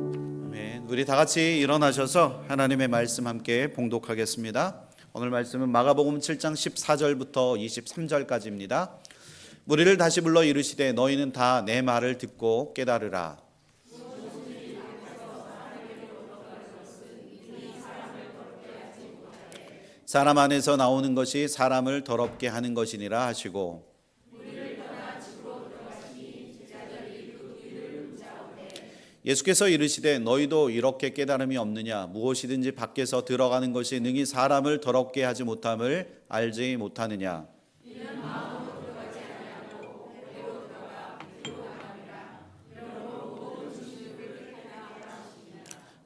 아멘. 우리 다 같이 일어나셔서 하나님의 말씀 함께 봉독하겠습니다. 오늘 말씀은 마가복음 7장 14절부터 23절까지입니다. 무리를 다시 불러 이르시되 너희는 다 내 말을 듣고 깨달으라. 사람 안에서 나오는 것이 사람을 더럽게 하는 것이니라 하시고, 예수께서 이르시되 너희도 이렇게 깨달음이 없느냐? 무엇이든지 밖에서 들어가는 것이 능히 사람을 더럽게 하지 못함을 알지 못하느냐?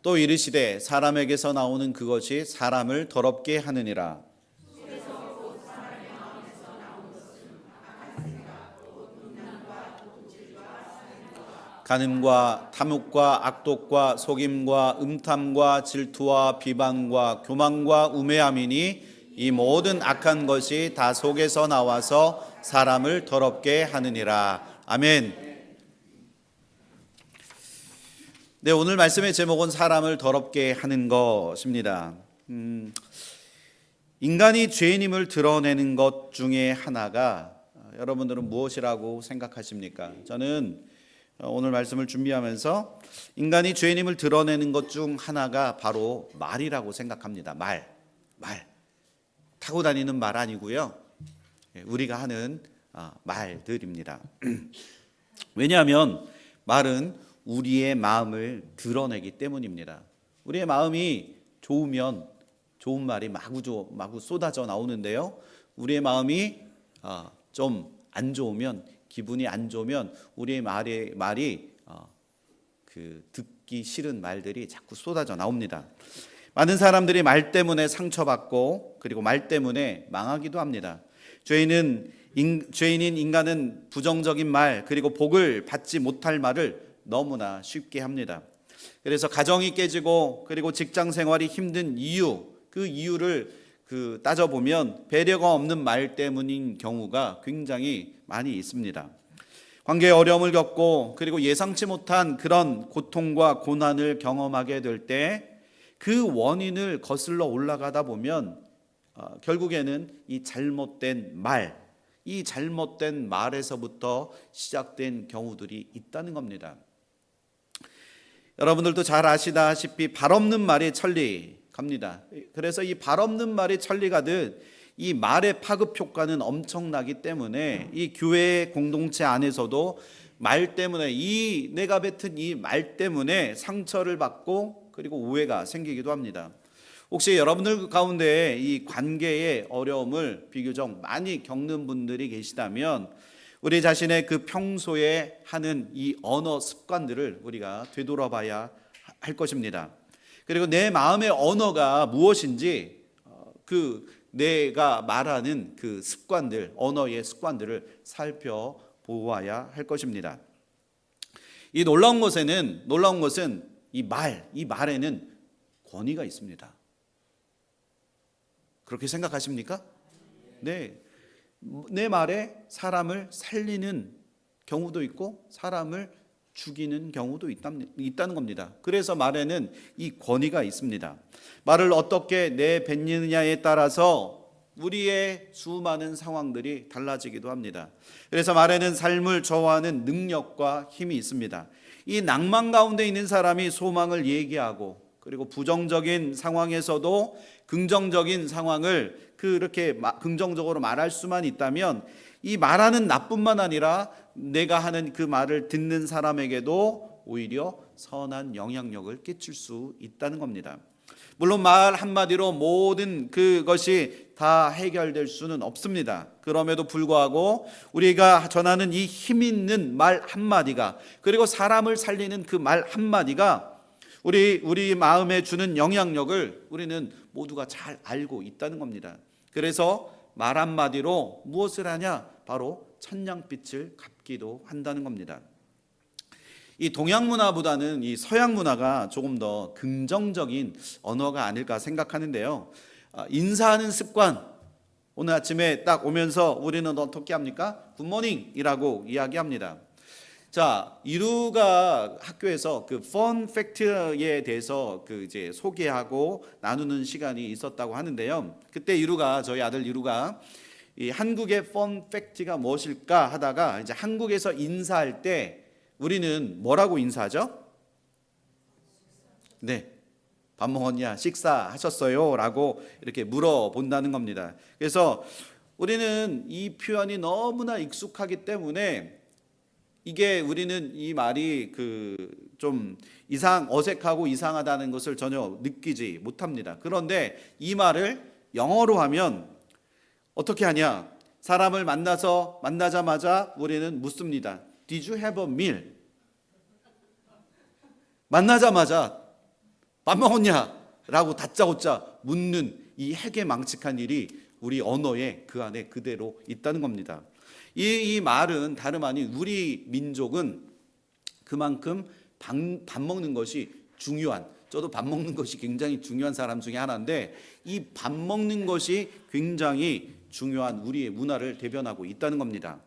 또 이르시되 사람에게서 나오는 그것이 사람을 더럽게 하느니라. 간음과 탐욕과 악독과 속임과 음탐과 질투와 비방과 교만과 우매함이니 이 모든 악한 것이 다 속에서 나와서 사람을 더럽게 하느니라. 아멘. 네, 오늘 말씀의 제목은 사람을 더럽게 하는 것입니다. 인간이 죄인임을 드러내는 것 중에 하나가 여러분들은 무엇이라고 생각하십니까? 저는 오늘 말씀을 준비하면서 인간이 죄인임을 드러내는 것 중 하나가 바로 말이라고 생각합니다. 말. 타고 다니는 말 아니고요. 우리가 하는 말들입니다. 왜냐하면 말은 우리의 마음을 드러내기 때문입니다. 우리의 마음이 좋으면 좋은 말이 마구 쏟아져 나오는데요. 우리의 마음이 좀 안 좋으면, 기분이 안 좋으면 우리의 말이 듣기 싫은 말들이 자꾸 쏟아져 나옵니다. 많은 사람들이 말 때문에 상처받고 그리고 말 때문에 망하기도 합니다. 죄인인 인간은 부정적인 말 그리고 복을 받지 못할 말을 너무나 쉽게 합니다. 그래서 가정이 깨지고 그리고 직장 생활이 힘든 이유, 그 이유를 따져보면 배려가 없는 말 때문인 경우가 굉장히 많이 있습니다. 관계에 어려움을 겪고 그리고 예상치 못한 그런 고통과 고난을 경험하게 될 때 그 원인을 거슬러 올라가다 보면 결국에는 이 잘못된 말에서부터 시작된 경우들이 있다는 겁니다. 여러분들도 잘 아시다시피 발 없는 말이 천리 갑니다. 그래서 이 발 없는 말이 천리 가듯 이 말의 파급 효과는 엄청나기 때문에 이 교회 공동체 안에서도 말 때문에 내가 뱉은 이 말 때문에 상처를 받고 그리고 오해가 생기기도 합니다. 혹시 여러분들 가운데 이 관계의 어려움을 비교적 많이 겪는 분들이 계시다면 우리 자신의 그 평소에 하는 이 언어 습관들을 우리가 되돌아봐야 할 것입니다. 그리고 내 마음의 언어가 무엇인지 내가 말하는 그 습관들, 언어의 습관들을 살펴보아야 할 것입니다. 이 놀라운 것은 이 말에는 권위가 있습니다. 그렇게 생각하십니까? 네. 내 말에 사람을 살리는 경우도 있고 사람을 죽이는 경우도 있다는 겁니다. 그래서 말에는 이 권위가 있습니다. 말을 어떻게 내뱉느냐에 따라서 우리의 수많은 상황들이 달라지기도 합니다. 그래서 말에는 삶을 저어하는 능력과 힘이 있습니다. 이 낭만 가운데 있는 사람이 소망을 얘기하고 그리고 부정적인 상황에서도 긍정적인 상황을 그렇게 긍정적으로 말할 수만 있다면 이 말하는 나뿐만 아니라 내가 하는 그 말을 듣는 사람에게도 오히려 선한 영향력을 끼칠 수 있다는 겁니다. 물론 말 한마디로 모든 그것이 다 해결될 수는 없습니다. 그럼에도 불구하고 우리가 전하는 이 힘 있는 말 한마디가 그리고 사람을 살리는 그 말 한마디가 우리 마음에 주는 영향력을 우리는 모두가 잘 알고 있다는 겁니다. 그래서 말 한마디로 무엇을 하냐? 바로 천냥빛을 갚기도 한다는 겁니다. 이 동양 문화보다는 이 서양 문화가 조금 더 긍정적인 언어가 아닐까 생각하는데요. 인사하는 습관, 오늘 아침에 딱 오면서 우리는 어떻게 합니까? 굿모닝이라고 이야기합니다. 자, 이루가 학교에서 그 펀 팩트에 대해서 그 이제 소개하고 나누는 시간이 있었다고 하는데요. 그때 이루가, 저희 아들 이루가 이 한국의 펀 팩트가 무엇일까 하다가 이제 한국에서 인사할 때 우리는 뭐라고 인사하죠? 네. 밥 먹었냐? 식사하셨어요? 라고 이렇게 물어본다는 겁니다. 그래서 우리는 이 표현이 너무나 익숙하기 때문에 이게 우리는 이 말이 그 좀 어색하고 이상하다는 것을 전혀 느끼지 못합니다. 그런데 이 말을 영어로 하면 어떻게 하냐? 사람을 만나자마자 우리는 묻습니다. Did you have a meal? 만나자마자 밥 먹었냐? 라고 다짜고짜 묻는 이 해괴망측한 일이 우리 언어에 그 안에 그대로 있다는 겁니다. 이 말은 다름 아닌 우리 민족은 그만큼 밥 먹는 것이 중요한, 저도 밥 먹는 것이 굉장히 중요한 사람 중에 하나인데 이 밥 먹는 것이 굉장히 중요한 우리의 문화를 대변하고 있다는 겁니다.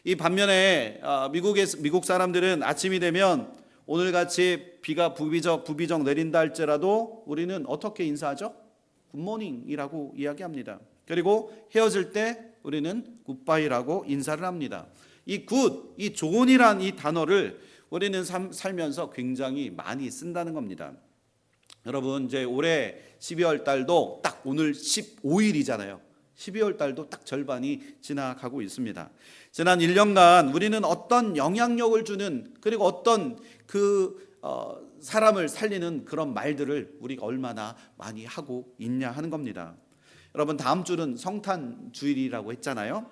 이 반면에 미국 사람들은 아침이 되면 오늘같이 비가 부비적 내린다 할지라도 우리는 어떻게 인사하죠? 굿모닝이라고 이야기합니다. 그리고 헤어질 때 우리는 굿바이라고 인사를 합니다. 이 좋은이란 이 단어를 우리는 살면서 굉장히 많이 쓴다는 겁니다. 여러분, 이제 올해 12월 달도 딱 오늘 15일이잖아요. 12월 달도 딱 절반이 지나가고 있습니다. 지난 1년간 우리는 어떤 영향력을 주는, 그리고 어떤 사람을 살리는 그런 말들을 우리가 얼마나 많이 하고 있냐 하는 겁니다. 여러분, 다음 주는 성탄 주일이라고 했잖아요.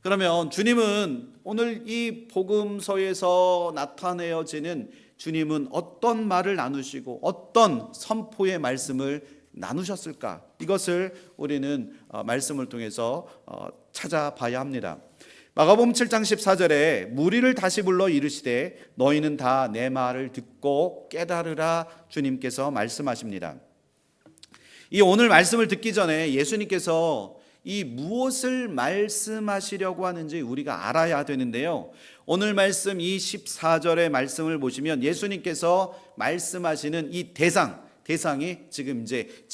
그러면 주님은 오늘 이 복음서에서 나타내어지는 주님은 어떤 말을 나누시고 어떤 선포의 말씀을 나누셨을까? 이것을 우리는 말씀을 통해서 찾아봐야 합니다. 마가복음 7장 14절에 무리를 다시 불러 이르시되 너희는 다 내 말을 듣고 깨달으라 주님께서 말씀하십니다. 이 오늘 말씀을 듣기 전에 예수님께서 이 무엇을 말씀하시려고 하는지 우리가 알아야 되는데요. 오늘 말씀 이 14절의 말씀을 보시면 예수님께서 말씀하시는 이 대상이 지금 이제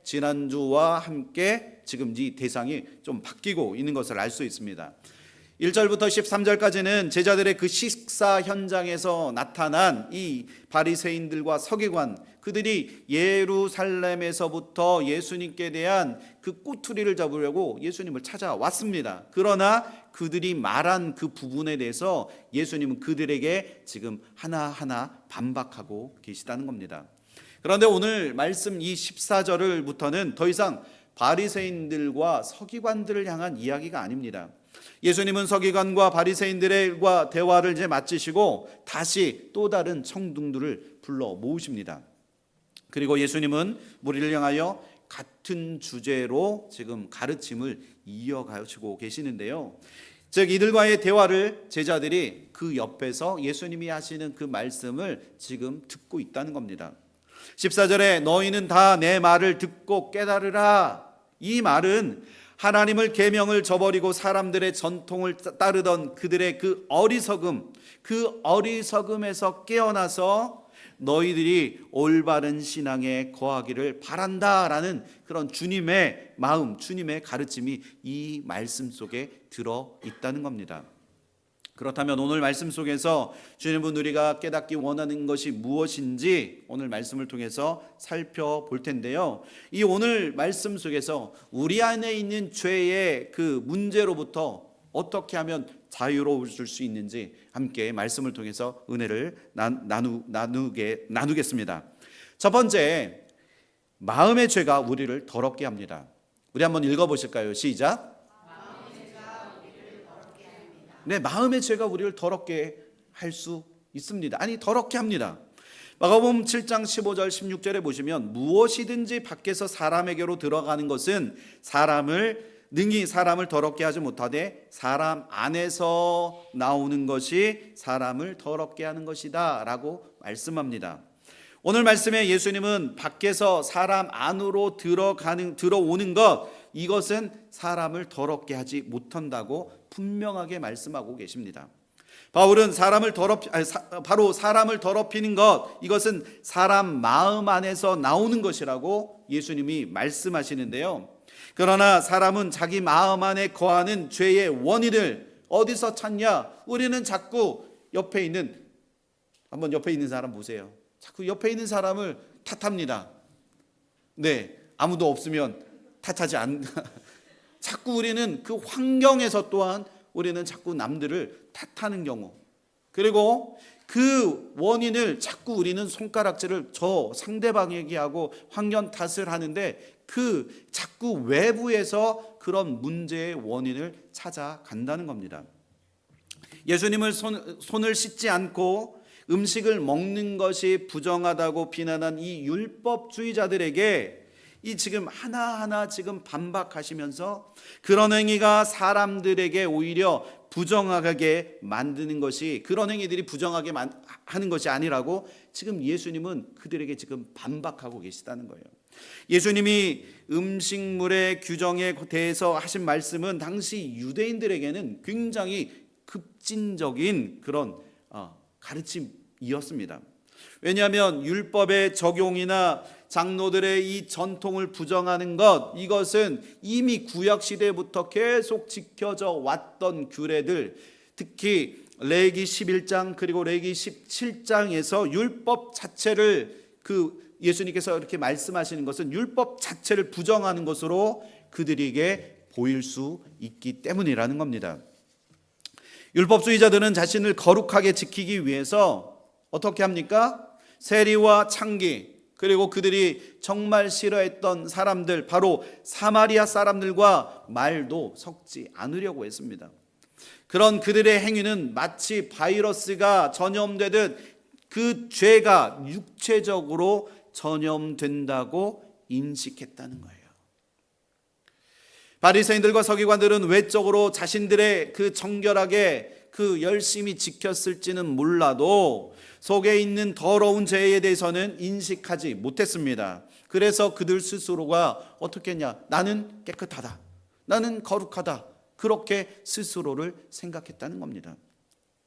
지난주와 함께 지금 이 대상이 좀 바뀌고 있는 것을 알 수 있습니다. 1절부터 13절까지는 제자들의 그 식사 현장에서 나타난 이 바리새인들과 서기관, 그들이 예루살렘에서부터 예수님께 대한 그 꼬투리를 잡으려고 예수님을 찾아왔습니다. 그러나 그들이 말한 그 부분에 대해서 예수님은 그들에게 지금 하나하나 반박하고 계시다는 겁니다. 그런데 오늘 말씀 이 14절부터는 더 이상 바리새인들과 서기관들을 향한 이야기가 아닙니다. 예수님은 서기관과 바리새인들과 대화를 이제 마치시고 다시 또 다른 청중들을 불러 모으십니다. 그리고 예수님은 무리를 향하여 같은 주제로 지금 가르침을 이어가시고 계시는데요. 즉 이들과의 대화를 제자들이 그 옆에서 예수님이 하시는 그 말씀을 지금 듣고 있다는 겁니다. 14절에 너희는 다 내 말을 듣고 깨달으라. 이 말은 하나님을 계명을 저버리고 사람들의 전통을 따르던 그들의 그 어리석음에서 깨어나서 너희들이 올바른 신앙에 거하기를 바란다라는 그런 주님의 마음, 주님의 가르침이 이 말씀 속에 들어 있다는 겁니다. 그렇다면 오늘 말씀 속에서 주님은 우리가 깨닫기 원하는 것이 무엇인지 오늘 말씀을 통해서 살펴볼 텐데요. 이 오늘 말씀 속에서 우리 안에 있는 죄의 그 문제로부터 어떻게 하면 자유로워질 수 있는지 함께 말씀을 통해서 은혜를 나누겠습니다. 첫 번째, 마음의 죄가 우리를 더럽게 합니다. 우리 한번 읽어보실까요? 시작. 네, 마음의 죄가 우리를 더럽게 할 수 있습니다. 아니, 더럽게 합니다. 마가복음 7장 15절 16절에 보시면 무엇이든지 밖에서 사람에게로 들어가는 것은 능히 사람을 더럽게 하지 못하되 사람 안에서 나오는 것이 사람을 더럽게 하는 것이다 라고 말씀합니다. 오늘 말씀에 예수님은 밖에서 사람 안으로 들어오는 것, 이것은 사람을 더럽게 하지 못한다고 분명하게 말씀하고 계십니다. 바울은 바로 사람을 더럽히는 것, 이것은 사람 마음 안에서 나오는 것이라고 예수님이 말씀하시는데요. 그러나 사람은 자기 마음 안에 거하는 죄의 원인을 어디서 찾냐? 우리는 자꾸 옆에 있는 사람 보세요. 자꾸 옆에 있는 사람을 탓합니다. 네, 아무도 없으면 탓하지 않. 자꾸 우리는 그 환경에서 또한 우리는 자꾸 남들을 탓하는 경우, 그리고 그 원인을 자꾸 우리는 손가락질을 저 상대방에게 하고 환경 탓을 하는데 그 자꾸 외부에서 그런 문제의 원인을 찾아간다는 겁니다. 예수님을 손을 씻지 않고 음식을 먹는 것이 부정하다고 비난한 이 율법주의자들에게 이 지금 하나하나 지금 반박하시면서 그런 행위가 사람들에게 오히려 부정하게 만드는 것이, 그런 행위들이 부정하게 하는 것이 아니라고 지금 예수님은 그들에게 지금 반박하고 계시다는 거예요. 예수님이 음식물의 규정에 대해서 하신 말씀은 당시 유대인들에게는 굉장히 급진적인 그런 가르침이었습니다. 왜냐하면 율법의 적용이나 장로들의 이 전통을 부정하는 것, 이것은 이미 구약시대부터 계속 지켜져 왔던 규례들, 특히 레위기 11장 그리고 레위기 17장에서 율법 자체를 예수님께서 이렇게 말씀하시는 것은 율법 자체를 부정하는 것으로 그들에게 보일 수 있기 때문이라는 겁니다. 율법주의자들은 자신을 거룩하게 지키기 위해서 어떻게 합니까? 세리와 창기, 그리고 그들이 정말 싫어했던 사람들, 바로 사마리아 사람들과 말도 섞지 않으려고 했습니다. 그런 그들의 행위는 마치 바이러스가 전염되듯 그 죄가 육체적으로 전염된다고 인식했다는 거예요. 바리새인들과 서기관들은 외적으로 자신들의 그 정결하게 열심히 지켰을지는 몰라도 속에 있는 더러운 죄에 대해서는 인식하지 못했습니다. 그래서 그들 스스로가 어떻게 했냐? 나는 깨끗하다, 나는 거룩하다, 그렇게 스스로를 생각했다는 겁니다.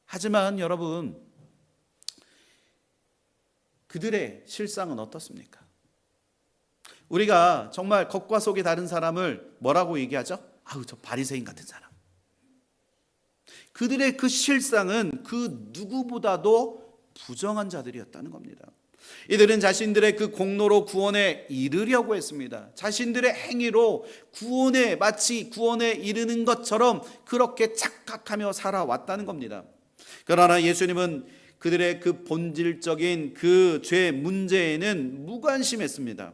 하지만 여러분, 그들의 실상은 어떻습니까? 우리가 정말 겉과 속이 다른 사람을 뭐라고 얘기하죠? 아우, 저 바리새인 같은 사람. 그들의 그 실상은 그 누구보다도 부정한 자들이었다는 겁니다. 이들은 자신들의 그 공로로 구원에 이르려고 했습니다. 자신들의 행위로 마치 구원에 이르는 것처럼 그렇게 착각하며 살아왔다는 겁니다. 그러나 예수님은 그들의 그 본질적인 그 죄 문제에는 무관심했습니다.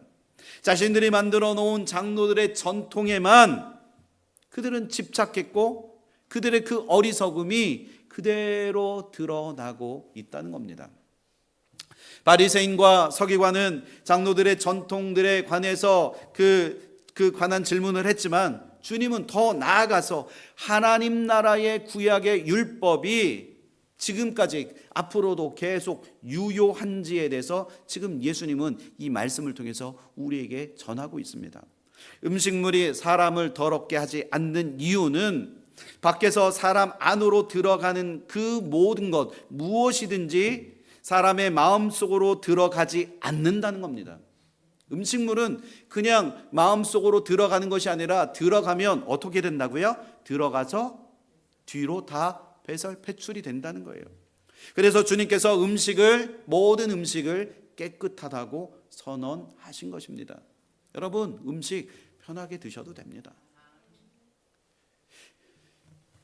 자신들이 만들어 놓은 장로들의 전통에만 그들은 집착했고 그들의 그 어리석음이 그대로 드러나고 있다는 겁니다. 바리새인과 서기관은 장로들의 전통들에 관해서 관한 질문을 했지만 주님은 더 나아가서 하나님 나라의 구약의 율법이 지금까지 앞으로도 계속 유효한지에 대해서 지금 예수님은 이 말씀을 통해서 우리에게 전하고 있습니다. 음식물이 사람을 더럽게 하지 않는 이유는 밖에서 사람 안으로 들어가는 그 모든 것, 무엇이든지 사람의 마음속으로 들어가지 않는다는 겁니다. 음식물은 그냥 마음속으로 들어가는 것이 아니라 들어가면 어떻게 된다고요? 들어가서 뒤로 다 배출이 된다는 거예요. 그래서 주님께서 모든 음식을 깨끗하다고 선언하신 것입니다. 여러분, 음식 편하게 드셔도 됩니다.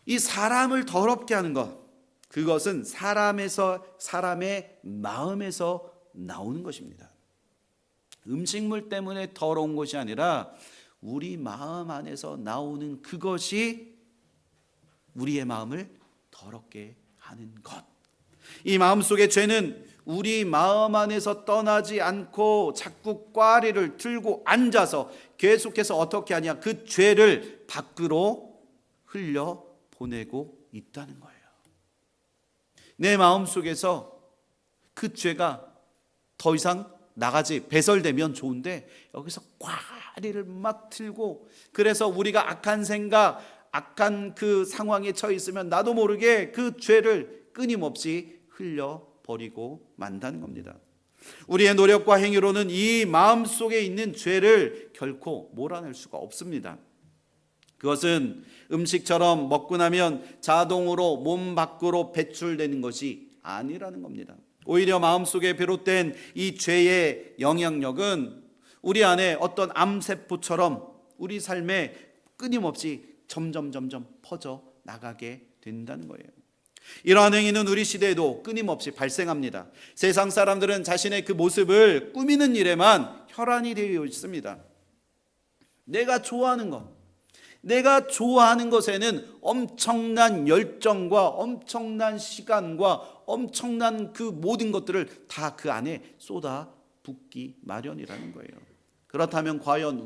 이 사람을 더럽게 하는 것, 그것은 사람의 마음에서 나오는 것입니다. 음식물 때문에 더러운 것이 아니라 우리 마음 안에서 나오는 그것이 우리의 마음을 더럽게 하는 것. 이 마음속의 죄는 우리 마음 안에서 떠나지 않고 자꾸 꽈리를 들고 앉아서 계속해서 어떻게 하냐? 그 죄를 밖으로 흘려 보내고 있다는 거예요. 내 마음속에서 그 죄가 더 이상 배설되면 좋은데 여기서 꽈리를 막 틀고, 그래서 우리가 악한 생각, 악한 그 상황에 처해 있으면 나도 모르게 그 죄를 끊임없이 흘려버리고 만다는 겁니다. 우리의 노력과 행위로는 이 마음속에 있는 죄를 결코 몰아낼 수가 없습니다. 그것은 음식처럼 먹고 나면 자동으로 몸 밖으로 배출되는 것이 아니라는 겁니다. 오히려 마음속에 비롯된 이 죄의 영향력은 우리 안에 어떤 암세포처럼 우리 삶에 끊임없이 점점 퍼져 나가게 된다는 거예요. 이러한 행위는 우리 시대에도 끊임없이 발생합니다. 세상 사람들은 자신의 그 모습을 꾸미는 일에만 혈안이 되어 있습니다. 내가 좋아하는 것에는 엄청난 열정과 엄청난 시간과 엄청난 그 모든 것들을 다 그 안에 쏟아 붓기 마련이라는 거예요. 그렇다면 과연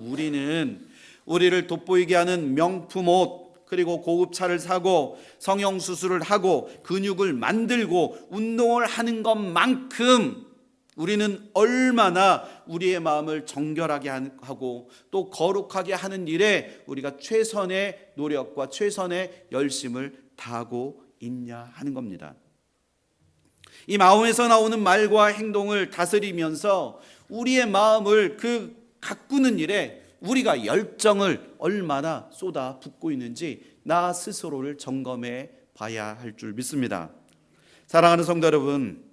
우리를 돋보이게 하는 명품 옷, 그리고 고급 차를 사고 성형수술을 하고 근육을 만들고 운동을 하는 것만큼 우리는 얼마나 우리의 마음을 정결하게 하고 또 거룩하게 하는 일에 우리가 최선의 노력과 최선의 열심을 다하고 있냐 하는 겁니다. 이 마음에서 나오는 말과 행동을 다스리면서 우리의 마음을 가꾸는 일에 우리가 열정을 얼마나 쏟아 붓고 있는지 나 스스로를 점검해 봐야 할 줄 믿습니다. 사랑하는 성도 여러분,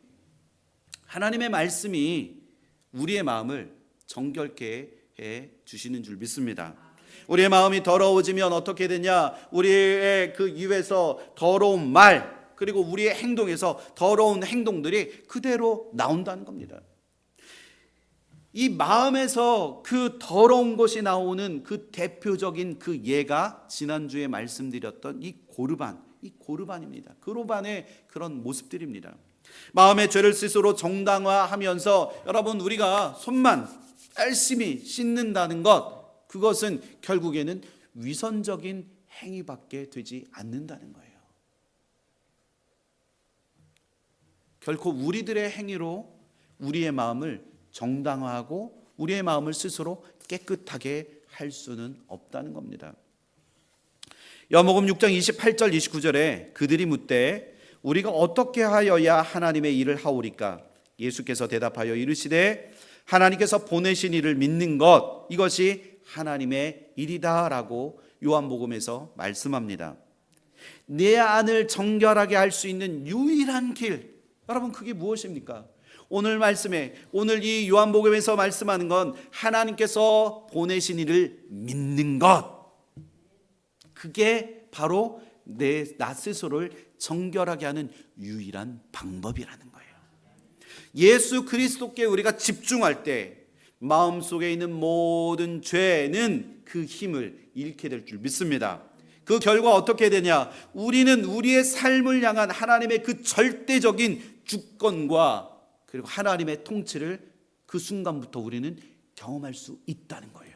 하나님의 말씀이 우리의 마음을 정결케 해 주시는 줄 믿습니다. 우리의 마음이 더러워지면 어떻게 되냐? 우리의 그 입에서 더러운 말, 그리고 우리의 행동에서 더러운 행동들이 그대로 나온다는 겁니다. 이 마음에서 그 더러운 것이 나오는 그 대표적인 그 예가 지난주에 말씀드렸던 이 고르반입니다. 고르반의 그런 모습들입니다. 마음의 죄를 스스로 정당화하면서 여러분 우리가 손만 열심히 씻는다는 것, 그것은 결국에는 위선적인 행위밖에 되지 않는다는 거예요. 결코 우리들의 행위로 우리의 마음을 정당화하고 우리의 마음을 스스로 깨끗하게 할 수는 없다는 겁니다. 요한복음 6장 28절 29절에 그들이 묻되 우리가 어떻게 하여야 하나님의 일을 하오리까? 예수께서 대답하여 이르시되 하나님께서 보내신 이를 믿는 것, 이것이 하나님의 일이다 라고 요한복음에서 말씀합니다. 내 안을 정결하게 할 수 있는 유일한 길, 여러분 그게 무엇입니까? 오늘 이 요한복음에서 말씀하는 건 하나님께서 보내신 이를 믿는 것, 그게 바로 나 스스로를 정결하게 하는 유일한 방법이라는 거예요. 예수 그리스도께 우리가 집중할 때 마음속에 있는 모든 죄는 그 힘을 잃게 될 줄 믿습니다. 그 결과 어떻게 되냐? 우리는 우리의 삶을 향한 하나님의 그 절대적인 주권과 그리고 하나님의 통치를 그 순간부터 우리는 경험할 수 있다는 거예요.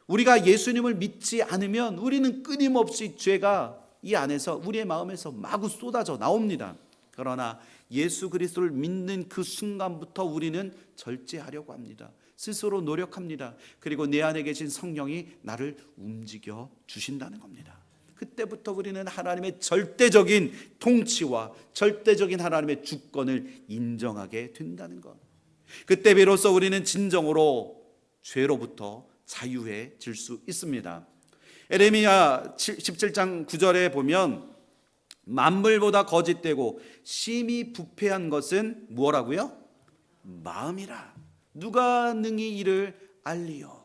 우리가 예수님을 믿지 않으면 우리는 끊임없이 죄가 이 안에서 우리의 마음에서 마구 쏟아져 나옵니다. 그러나 예수 그리스도를 믿는 그 순간부터 우리는 절제하려고 합니다. 스스로 노력합니다. 그리고 내 안에 계신 성령이 나를 움직여 주신다는 겁니다. 그때부터 우리는 하나님의 절대적인 통치와 절대적인 하나님의 주권을 인정하게 된다는 것. 그때 비로소 우리는 진정으로 죄로부터 자유해질 수 있습니다. 에레미야 17장 9절에 보면 만물보다 거짓되고 심히 부패한 것은 뭐라고요? 마음이라. 누가 능히 이를 알리요?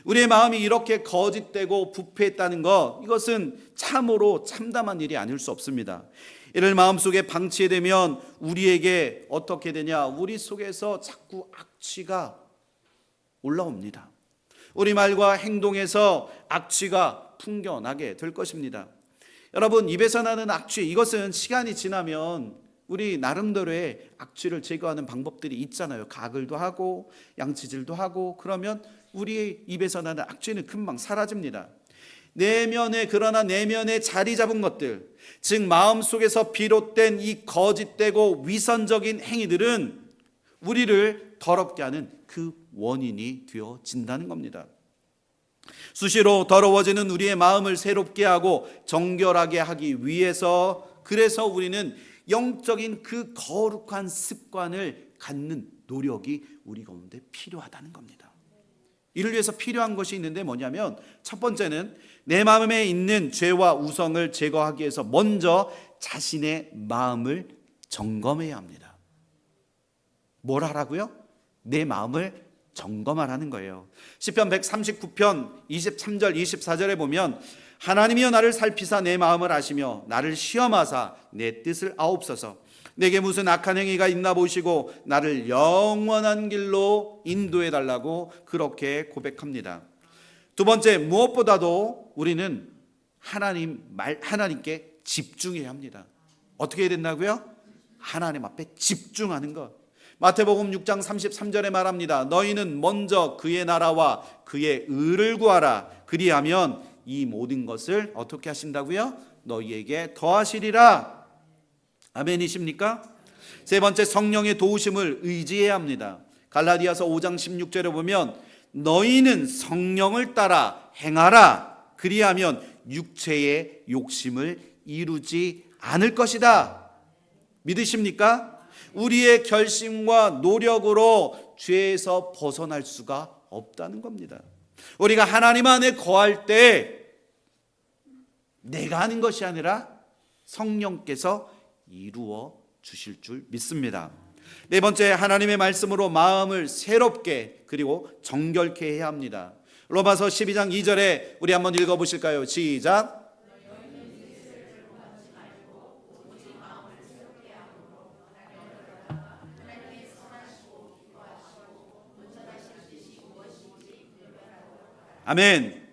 우리의 마음이 이렇게 거짓되고 부패했다는 것, 이것은 참으로 참담한 일이 아닐 수 없습니다. 이를 마음속에 방치되면 우리에게 어떻게 되냐? 우리 속에서 자꾸 악취가 올라옵니다. 우리 말과 행동에서 악취가 풍겨나게 될 것입니다. 여러분, 입에서 나는 악취, 이것은 시간이 지나면 우리 나름대로의 악취를 제거하는 방법들이 있잖아요. 가글도 하고 양치질도 하고, 그러면 우리의 입에서 나는 악취는 금방 사라집니다. 그러나 내면에 자리 잡은 것들, 즉 마음속에서 비롯된 이 거짓되고 위선적인 행위들은 우리를 더럽게 하는 그 원인이 되어진다는 겁니다. 수시로 더러워지는 우리의 마음을 새롭게 하고 정결하게 하기 위해서, 그래서 우리는 영적인 그 거룩한 습관을 갖는 노력이 우리 가운데 필요하다는 겁니다. 이를 위해서 필요한 것이 있는데 뭐냐면, 첫 번째는 내 마음에 있는 죄와 우성을 제거하기 위해서 먼저 자신의 마음을 점검해야 합니다. 뭘 하라고요? 내 마음을 점검하라는 거예요. 시편 139편 23절 24절에 보면 하나님이여 나를 살피사 내 마음을 아시며 나를 시험하사 내 뜻을 아옵소서. 내게 무슨 악한 행위가 있나 보시고 나를 영원한 길로 인도해 달라고 그렇게 고백합니다. 두 번째, 무엇보다도 우리는 하나님께 집중해야 합니다. 어떻게 해야 된다고요? 하나님 앞에 집중하는 것. 마태복음 6장 33절에 말합니다. 너희는 먼저 그의 나라와 그의 의를 구하라. 그리하면 이 모든 것을 어떻게 하신다고요? 너희에게 더하시리라. 아멘이십니까? 세 번째, 성령의 도우심을 의지해야 합니다. 갈라디아서 5장 16절에 보면 너희는 성령을 따라 행하라. 그리하면 육체의 욕심을 이루지 않을 것이다. 믿으십니까? 우리의 결심과 노력으로 죄에서 벗어날 수가 없다는 겁니다. 우리가 하나님 안에 거할 때 내가 하는 것이 아니라 성령께서 이루어 주실 줄 믿습니다. 네 번째, 하나님의 말씀으로 마음을 새롭게 그리고 정결케 해야 합니다. 로마서 12장 2절에 우리 한번 읽어보실까요? 시작. 아멘.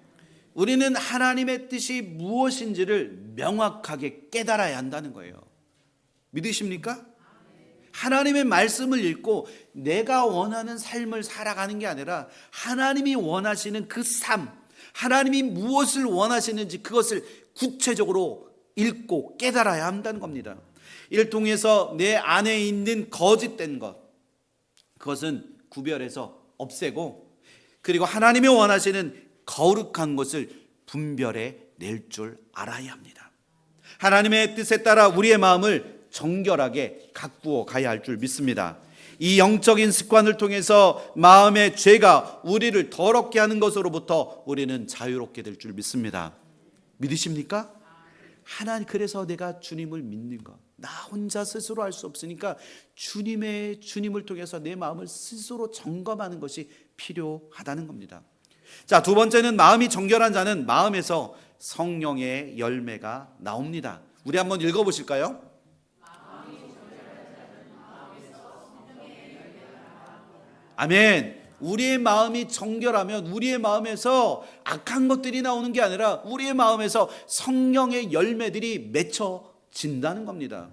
우리는 하나님의 뜻이 무엇인지를 명확하게 깨달아야 한다는 거예요. 믿으십니까? 하나님의 말씀을 읽고 내가 원하는 삶을 살아가는 게 아니라 하나님이 원하시는 그 삶, 하나님이 무엇을 원하시는지 그것을 구체적으로 읽고 깨달아야 한다는 겁니다. 이를 통해서 내 안에 있는 거짓된 것, 그것은 구별해서 없애고, 그리고 하나님이 원하시는 거룩한 것을 분별해 낼 줄 알아야 합니다. 하나님의 뜻에 따라 우리의 마음을 정결하게 가꾸어 가야 할 줄 믿습니다. 이 영적인 습관을 통해서 마음의 죄가 우리를 더럽게 하는 것으로부터 우리는 자유롭게 될 줄 믿습니다. 믿으십니까? 그래서 내가 주님을 믿는 것, 나 혼자 스스로 할 수 없으니까 주님을 통해서 내 마음을 스스로 점검하는 것이 필요하다는 겁니다. 자, 두 번째는 마음이 정결한 자는 마음에서 성령의 열매가 나옵니다. 우리 한번 읽어보실까요? 아멘. 우리의 마음이 정결하면 우리의 마음에서 악한 것들이 나오는 게 아니라 우리의 마음에서 성령의 열매들이 맺혀진다는 겁니다.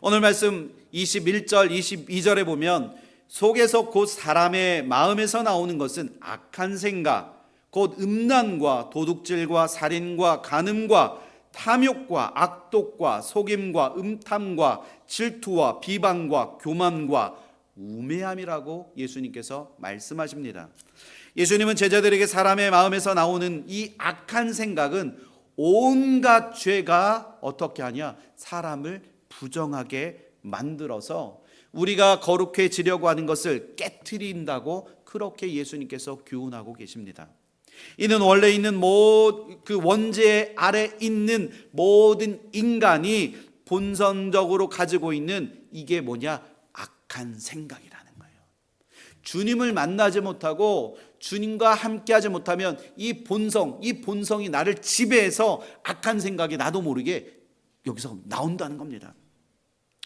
오늘 말씀 21절 22절에 보면 속에서 곧 사람의 마음에서 나오는 것은 악한 생각, 곧 음란과 도둑질과 살인과 간음과 탐욕과 악독과 속임과 음탐과 질투와 비방과 교만과 우매함이라고 예수님께서 말씀하십니다. 예수님은 제자들에게 사람의 마음에서 나오는 이 악한 생각은 온갖 죄가 어떻게 하냐? 사람을 부정하게 만들어서 우리가 거룩해지려고 하는 것을 깨트린다고 그렇게 예수님께서 교훈하고 계십니다. 이는 원래 있는 그 원죄 아래 있는 모든 인간이 본성적으로 가지고 있는 이게 뭐냐? 악한 생각이라는 거예요. 주님을 만나지 못하고 주님과 함께하지 못하면 이 본성이 나를 지배해서 악한 생각이 나도 모르게 여기서 나온다는 겁니다.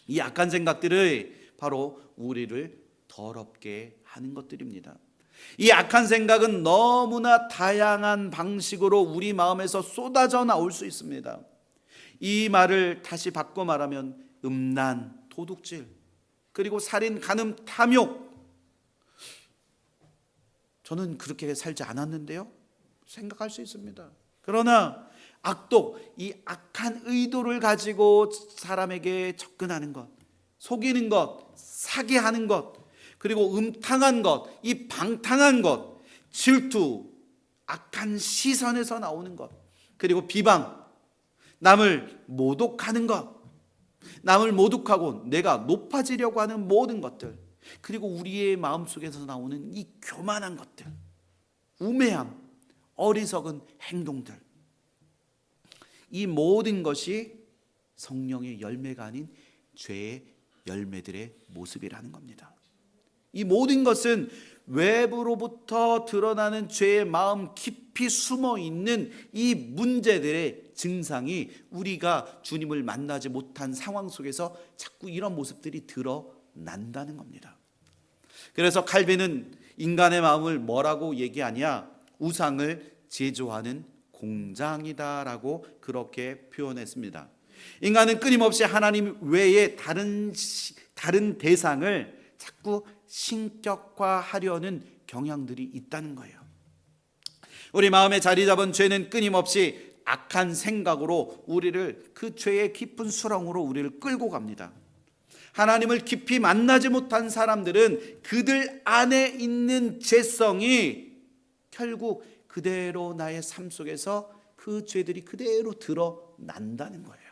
이 악한 생각들이 바로 우리를 더럽게 하는 것들입니다. 이 악한 생각은 너무나 다양한 방식으로 우리 마음에서 쏟아져 나올 수 있습니다. 이 말을 다시 바꿔 말하면 음란, 도둑질, 그리고 살인, 간음, 탐욕. 저는 그렇게 살지 않았는데요? 생각할 수 있습니다. 그러나 악독, 이 악한 의도를 가지고 사람에게 접근하는 것, 속이는 것, 사기하는 것, 그리고 음탕한 것, 이 방탕한 것, 질투, 악한 시선에서 나오는 것, 그리고 비방, 남을 모독하는 것, 남을 모독하고 내가 높아지려고 하는 모든 것들, 그리고 우리의 마음속에서 나오는 이 교만한 것들, 우매함, 어리석은 행동들, 이 모든 것이 성령의 열매가 아닌 죄의 열매들의 모습이라는 겁니다. 이 모든 것은 외부로부터 드러나는 죄의 마음 깊이 숨어 있는 이 문제들의 증상이 우리가 주님을 만나지 못한 상황 속에서 자꾸 이런 모습들이 드러난다는 겁니다. 그래서 칼빈은 인간의 마음을 뭐라고 얘기하냐? 우상을 제조하는 공장이다라고 그렇게 표현했습니다. 인간은 끊임없이 하나님 외에 다른 대상을 자꾸 신격화하려는 경향들이 있다는 거예요. 우리 마음에 자리 잡은 죄는 끊임없이 악한 생각으로 우리를 그 죄의 깊은 수렁으로 우리를 끌고 갑니다. 하나님을 깊이 만나지 못한 사람들은 그들 안에 있는 죄성이 결국 그대로 나의 삶 속에서 그 죄들이 그대로 드러난다는 거예요.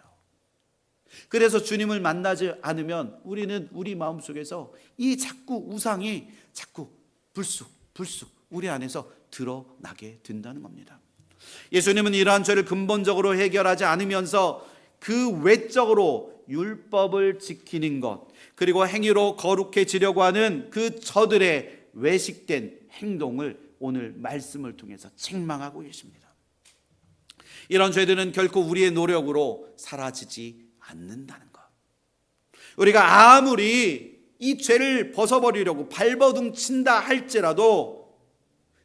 그래서 주님을 만나지 않으면 우리는 우리 마음속에서 이 자꾸 우상이 자꾸 불쑥 우리 안에서 드러나게 된다는 겁니다. 예수님은 이러한 죄를 근본적으로 해결하지 않으면서 그 외적으로 율법을 지키는 것, 그리고 행위로 거룩해지려고 하는 그 저들의 외식된 행동을 오늘 말씀을 통해서 책망하고 계십니다. 이런 죄들은 결코 우리의 노력으로 사라지지 않는다는 것. 우리가 아무리 이 죄를 벗어버리려고 발버둥 친다 할지라도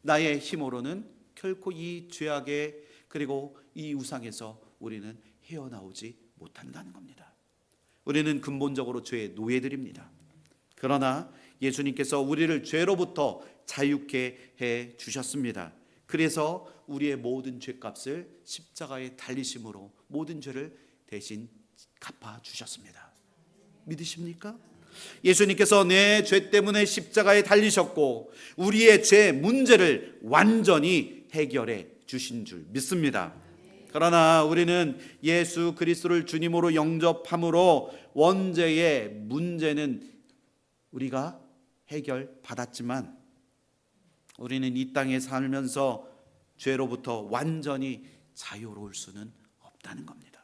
나의 힘으로는 결코 이 죄악에 그리고 이 우상에서 우리는 헤어나오지 못한다는 겁니다. 우리는 근본적으로 죄의 노예들입니다. 그러나 예수님께서 우리를 죄로부터 자유케 해 주셨습니다. 그래서 우리의 모든 죄값을 십자가에 달리심으로 모든 죄를 대신 갚아 주셨습니다. 믿으십니까? 예수님께서 내 죄 때문에 십자가에 달리셨고 우리의 죄 문제를 완전히 해결해 주신 줄 믿습니다. 그러나 우리는 예수 그리스도를 주님으로 영접함으로 원죄의 문제는 우리가 해결받았지만 우리는 이 땅에 살면서 죄로부터 완전히 자유로울 수는 없다는 겁니다.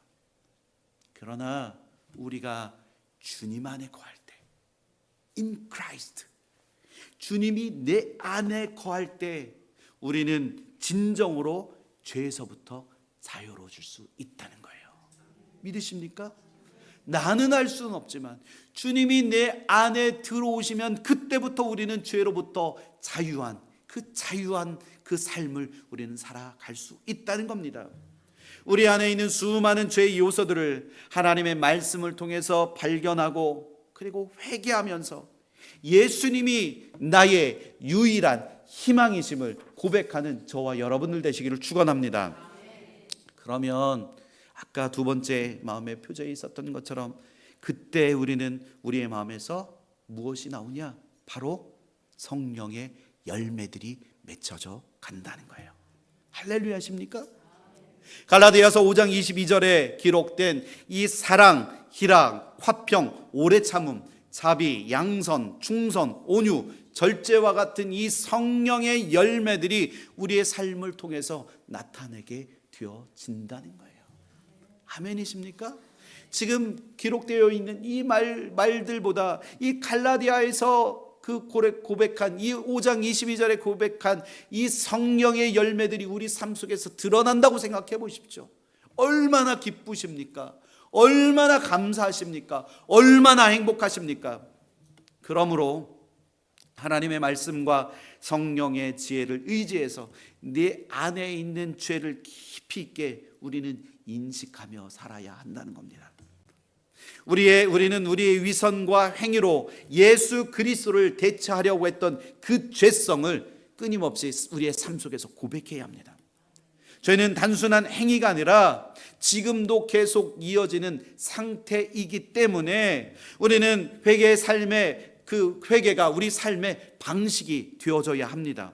그러나 우리가 주님 안에 거할 때, in Christ, 주님이 내 안에 거할 때 우리는 진정으로 죄에서부터 자유로워질 수 있다는 거예요. 믿으십니까? 나는 알 수는 없지만 주님이 내 안에 들어오시면 그때부터 우리는 죄로부터 자유한 그 삶을 우리는 살아갈 수 있다는 겁니다. 우리 안에 있는 수많은 죄의 요소들을 하나님의 말씀을 통해서 발견하고 그리고 회개하면서 예수님이 나의 유일한 희망이심을 고백하는 저와 여러분들 되시기를 축원합니다. 그러면 아까 두 번째 마음의 표제에 있었던 것처럼 그때 우리는 우리의 마음에서 무엇이 나오냐? 바로 성령의 열매들이 맺혀져 간다는 거예요. 할렐루야십니까? 갈라디아서 5장 22절에 기록된 이 사랑, 희락, 화평, 오래 참음, 자비, 양선, 충선, 온유, 절제와 같은 이 성령의 열매들이 우리의 삶을 통해서 나타내게 되어진다는 거예요. 아멘이십니까? 지금 기록되어 있는 이 말들보다 이 갈라디아에서 그 고백한 이 5장 22절에 고백한 이 성령의 열매들이 우리 삶 속에서 드러난다고 생각해 보십시오. 얼마나 기쁘십니까? 얼마나 감사하십니까? 얼마나 행복하십니까? 그러므로 하나님의 말씀과 성령의 지혜를 의지해서 내 안에 있는 죄를 깊이 있게 우리는 인식하며 살아야 한다는 겁니다. 우리는 우리의 위선과 행위로 예수 그리스도를 대체하려고 했던 그 죄성을 끊임없이 우리의 삶 속에서 고백해야 합니다. 죄는 단순한 행위가 아니라 지금도 계속 이어지는 상태이기 때문에 우리는 회개의 삶의 회개가 우리 삶의 방식이 되어져야 합니다.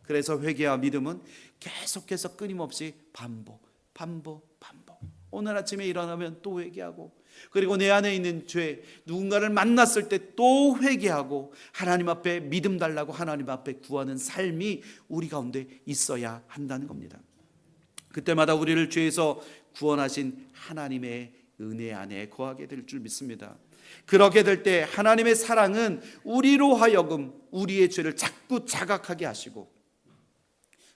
그래서 회개와 믿음은 계속해서 끊임없이 반복. 오늘 아침에 일어나면 또 회개하고, 그리고 내 안에 있는 죄, 누군가를 만났을 때 또 회개하고 하나님 앞에 믿음 달라고 하나님 앞에 구하는 삶이 우리 가운데 있어야 한다는 겁니다. 그때마다 우리를 죄에서 구원하신 하나님의 은혜 안에 거하게 될 줄 믿습니다. 그렇게 될 때 하나님의 사랑은 우리로 하여금 우리의 죄를 자꾸 자각하게 하시고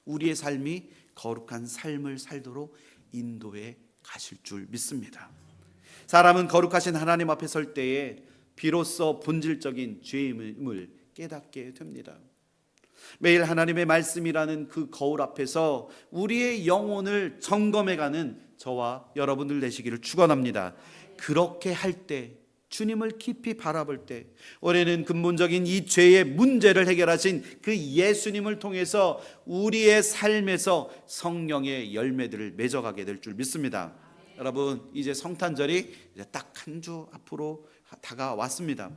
우리의 삶이 거룩한 삶을 살도록 인도해 가실 줄 믿습니다. 사람은 거룩하신 하나님 앞에 설 때에 비로소 본질적인 죄임을 깨닫게 됩니다. 매일 하나님의 말씀이라는 그 거울 앞에서 우리의 영혼을 점검해가는 저와 여러분들 되시기를 축원합니다. 그렇게 할 때, 주님을 깊이 바라볼 때, 올해는 근본적인 이 죄의 문제를 해결하신 그 예수님을 통해서 우리의 삶에서 성령의 열매들을 맺어가게 될 줄 믿습니다. 여러분, 이제 성탄절이 딱 한 주 앞으로 다가왔습니다.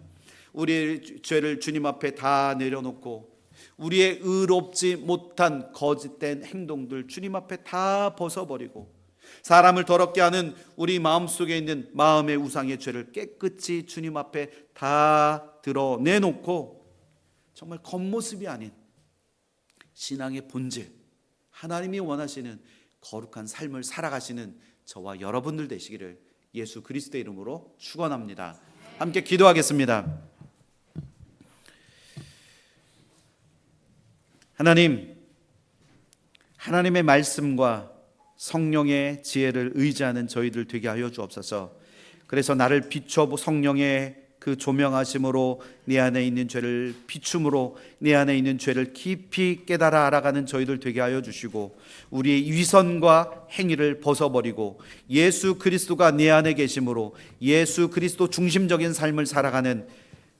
우리의 죄를 주님 앞에 다 내려놓고 우리의 의롭지 못한 거짓된 행동들 주님 앞에 다 벗어버리고 사람을 더럽게 하는 우리 마음속에 있는 마음의 우상의 죄를 깨끗이 주님 앞에 다 드러내놓고 정말 겉모습이 아닌 신앙의 본질, 하나님이 원하시는 거룩한 삶을 살아가시는 저와 여러분들 되시기를 예수 그리스도의 이름으로 축원합니다. 함께 기도하겠습니다. 하나님의 말씀과 성령의 지혜를 의지하는 저희들 되게 하여 주옵소서. 그래서 나를 비춰 성령의 그 조명하심으로 내 안에 있는 죄를 비춤으로 내 안에 있는 죄를 깊이 깨달아 알아가는 저희들 되게 하여 주시고 우리의 위선과 행위를 벗어버리고 예수 그리스도가 내 안에 계심으로 예수 그리스도 중심적인 삶을 살아가는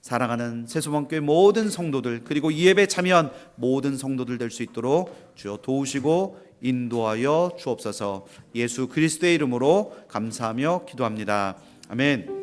사랑하는 세수방교회 모든 성도들 그리고 이 예배에 참여한 모든 성도들 될 수 있도록 주여 도우시고 인도하여 주옵소서. 예수 그리스도의 이름으로 감사하며 기도합니다. 아멘.